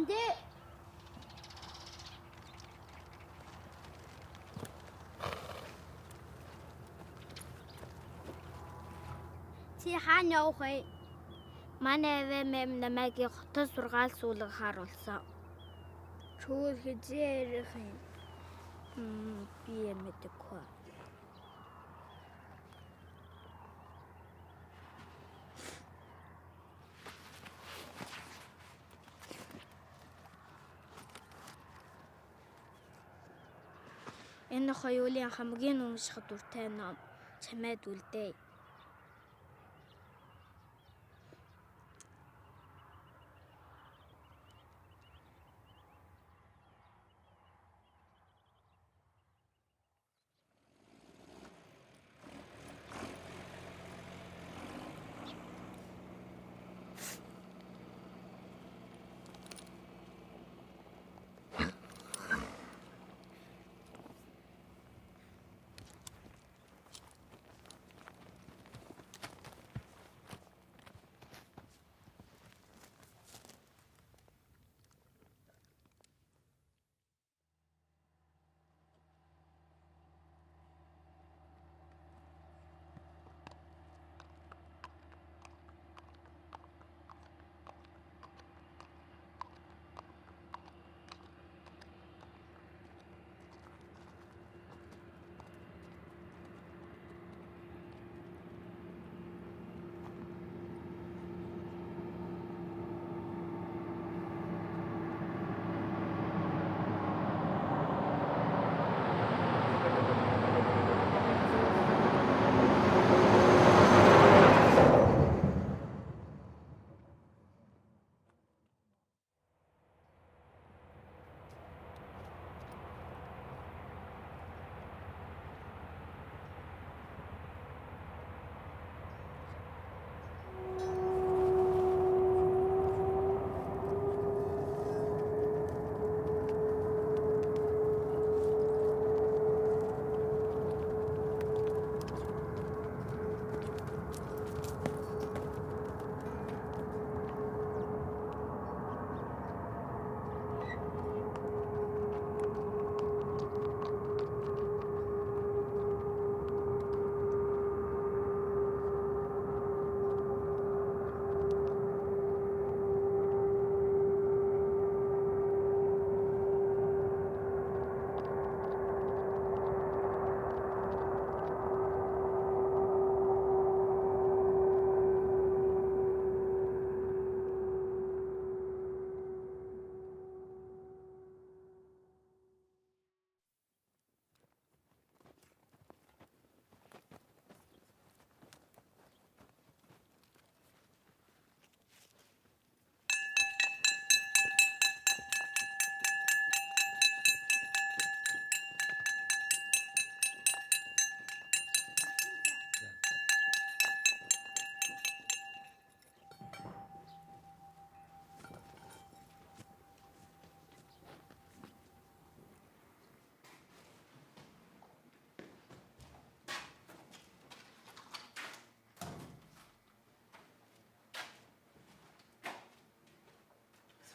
근데 чи хаана явах вэ? Манай өвөм намайг хотод сургаал суулгахаар болсон. Чөөл хизээ ярих юм. Би мэдээгүй. Энэ хоёулын хамгийн унших дуртай ном чамайд үлдээ.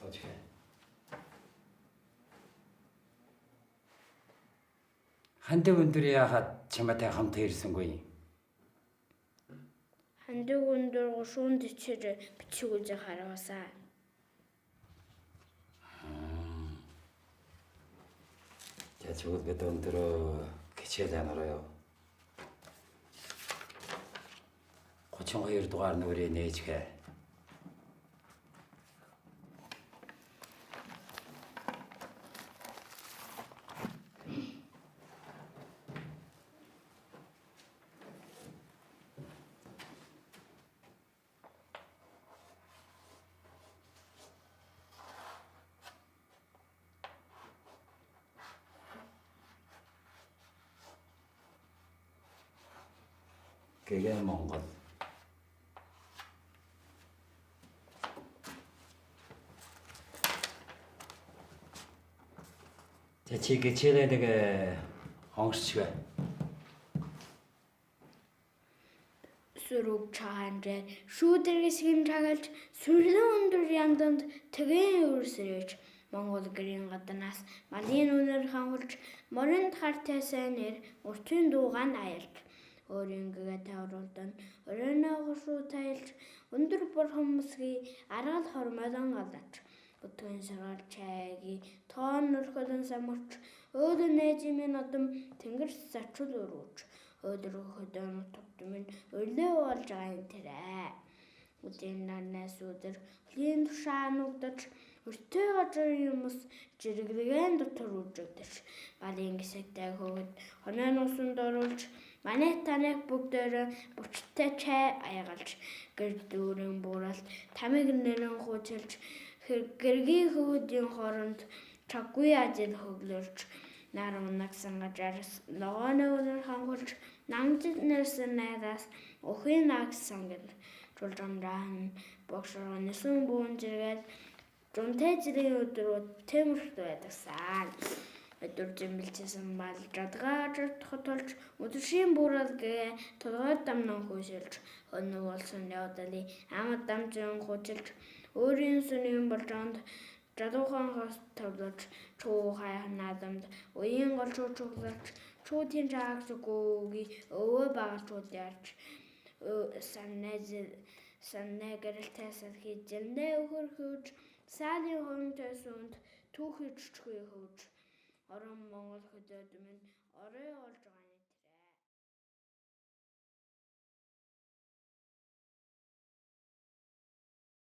어떻게? 한대분들이야 제마테 함터 ирсэн 거이. Хандаг өндөр шуунд ичээр бичиг үз хараасаа. 자, 저것 갖다 흔들어 개체에 놀아요. 고청 허이를 도가는 우리 내지게. 그게 뭔가 대체 개체에 되게 엉시가 Сүрүг чаанжээ шүүдэргэсгийн цагалж сүрлэн өндөр янданд тэгэн өрсөрөж Монгол гэрийн гаднаас малын үнэр ханхулж моринд хартайсаа нэр уртын дуугаан аялж өөрийн гэгээ тавруулдан өрөөнөө хушуу тайлж өндөр бурхан мөсгий аргал хормойлон галаж бүтгэн саргал чайги тоон нөрхөлн самурч өөдөн нээжимийн одом тэнгэр зачул өрөөж өдөр хөдөө нутгтмын өрлөө болж байгаа юм тэрэ үдийн нарнаас өдөр хөлийн тушаа нүгдэж өртөө гажир юмс жиргэлгэн дотор үжигдэж балын гисэгтэй хөвд хонойн усанд оруулж манай таныг бүгдээрээ бүчтэй чай аягалж гэр дүүрэн бууралт тамиг нэрэн хуучилж гэргийн хөвдийн хооронд чаггүй ажил хөглөрч нар унагсан гажарс ногооны өнөр хангуулж нангжид нэрсэн найдаас өхийн нагс сангад чулжамраан богшроо нэсэн буун зэрэгэд жунтэй зэрийн өдрүүд темэрхт байдагсан. Өдөр зэмбэлцсэн мал жадгаж хотолж өдөршийн бууралгээ толгой дамнан хүйсэлж өнөг болсон явдали амд дамжин хуучилж өөрийн сүнийн болжонд жадуухан хос тавлаж чуу хайх наадамд уян голчуу чуглаж чуудын жаагч гөөги өвөө багчууд ярьж саннэ гэрэлтээсэл хийжэлнээ өхөр хөөж сaalын хонтой сүнд түүхийчгүй хөөж орон Монгол хөдөөд минь орой олж